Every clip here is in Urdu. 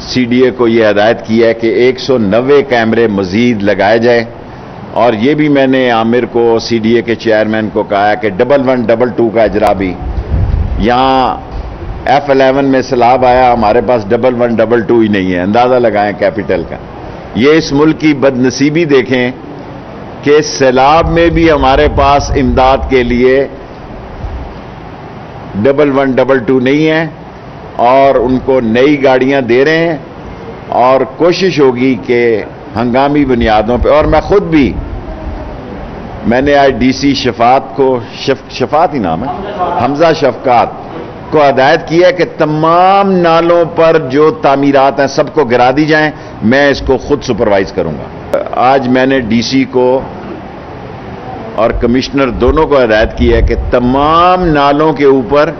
سی ڈی اے کو یہ ہدایت کی ہے کہ 190 کیمرے مزید لگائے جائیں، اور یہ بھی میں نے عامر کو سی ڈی اے کے چیئرمین کو کہا ہے کہ 1112 کا اجرا بھی، یہاں F11 میں سیلاب آیا، ہمارے پاس 1112 ہی نہیں ہے، اندازہ لگائیں کیپٹل کا۔ یہ اس ملک کی بد نصیبی دیکھیں کہ سیلاب میں بھی ہمارے پاس امداد کے لیے 1112 نہیں ہے، اور ان کو نئی گاڑیاں دے رہے ہیں، اور کوشش ہوگی کہ ہنگامی بنیادوں پہ، اور میں خود بھی، میں نے آج ڈی سی شفاعت کو، شفاعت ہی نام ہے، حمزہ شفقات کو ہدایت کی ہے کہ تمام نالوں پر جو تعمیرات ہیں سب کو گرا دی جائیں، میں اس کو خود سپروائز کروں گا۔ آج میں نے ڈی سی کو اور کمشنر دونوں کو ہدایت کی ہے کہ تمام نالوں کے اوپر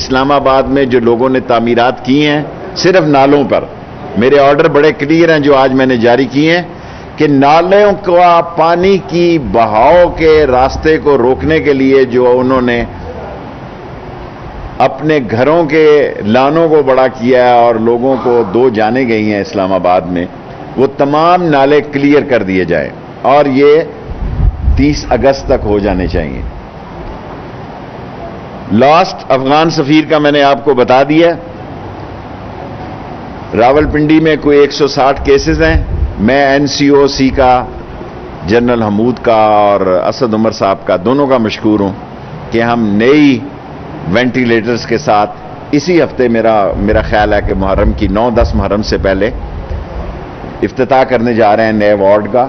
اسلام آباد میں جو لوگوں نے تعمیرات کی ہیں، صرف نالوں پر، میرے آرڈر بڑے کلیئر ہیں جو آج میں نے جاری کیے ہیں، کہ نالوں کا پانی کی بہاؤ کے راستے کو روکنے کے لیے جو انہوں نے اپنے گھروں کے لانوں کو بڑا کیا ہے اور لوگوں کو 2 جانیں گئی ہیں اسلام آباد میں، وہ تمام نالے کلیئر کر دیے جائیں، اور یہ 30 اگست تک ہو جانے چاہیے۔ لاسٹ افغان سفیر کا میں نے آپ کو بتا دیا، راولپنڈی میں کوئی 160 کیسز ہیں۔ میں این سی او سی کا، جنرل حمود کا اور اسد عمر صاحب کا، دونوں کا مشکور ہوں کہ ہم نئی وینٹیلیٹرز کے ساتھ اسی ہفتے میرا خیال ہے کہ محرم کی 9-10 محرم سے پہلے افتتاح کرنے جا رہے ہیں نئے وارڈ کا،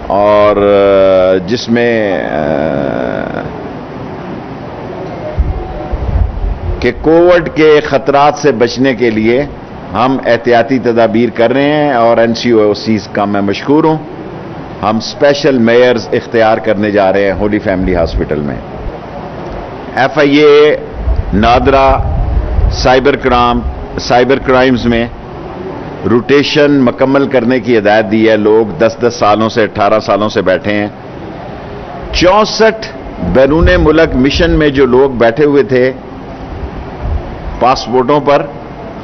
اور جس میں کہ کووڈ کے خطرات سے بچنے کے لیے ہم احتیاطی تدابیر کر رہے ہیں، اور این سی او سیز کا میں مشکور ہوں۔ ہم اسپیشل میئرز اختیار کرنے جا رہے ہیں ہولی فیملی ہاسپٹل میں۔ ایف آئی اے نادرا سائبر کرائمز میں روٹیشن مکمل کرنے کی ہدایت دی ہے۔ لوگ 10 سالوں سے 18 سالوں سے بیٹھے ہیں۔ 64 بیرون ملک مشن میں جو لوگ بیٹھے ہوئے تھے پاسپورٹوں پر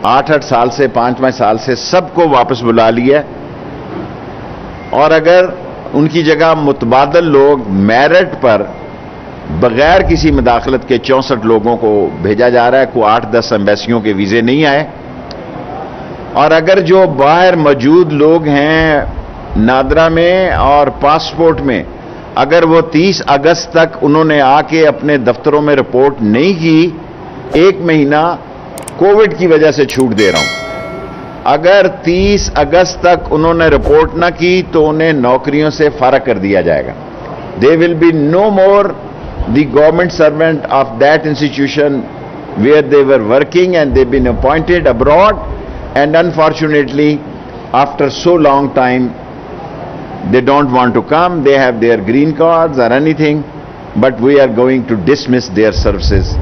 8 سال سے 5 سال سے، سب کو واپس بلا لیا، اور اگر ان کی جگہ متبادل لوگ میرٹ پر بغیر کسی مداخلت کے 64 لوگوں کو بھیجا جا رہا ہے۔ کوئی 8-10 ایمبیسیوں کے ویزے نہیں آئے، اور اگر جو باہر موجود لوگ ہیں نادرا میں اور پاسپورٹ میں، اگر وہ 30 اگست تک انہوں نے آ کے اپنے دفتروں میں رپورٹ نہیں کی، 1 مہینہ کووڈ کی وجہ سے چھوٹ دے رہا ہوں، اگر 30 اگست تک انہوں نے رپورٹ نہ کی تو انہیں نوکریوں سے فارغ کر دیا جائے گا۔ They will be no more the government servant of that institution where they were working, and they've been appointed abroad, and unfortunately after so long time they don't want to come, they have their green cards or anything, but we are going to dismiss their services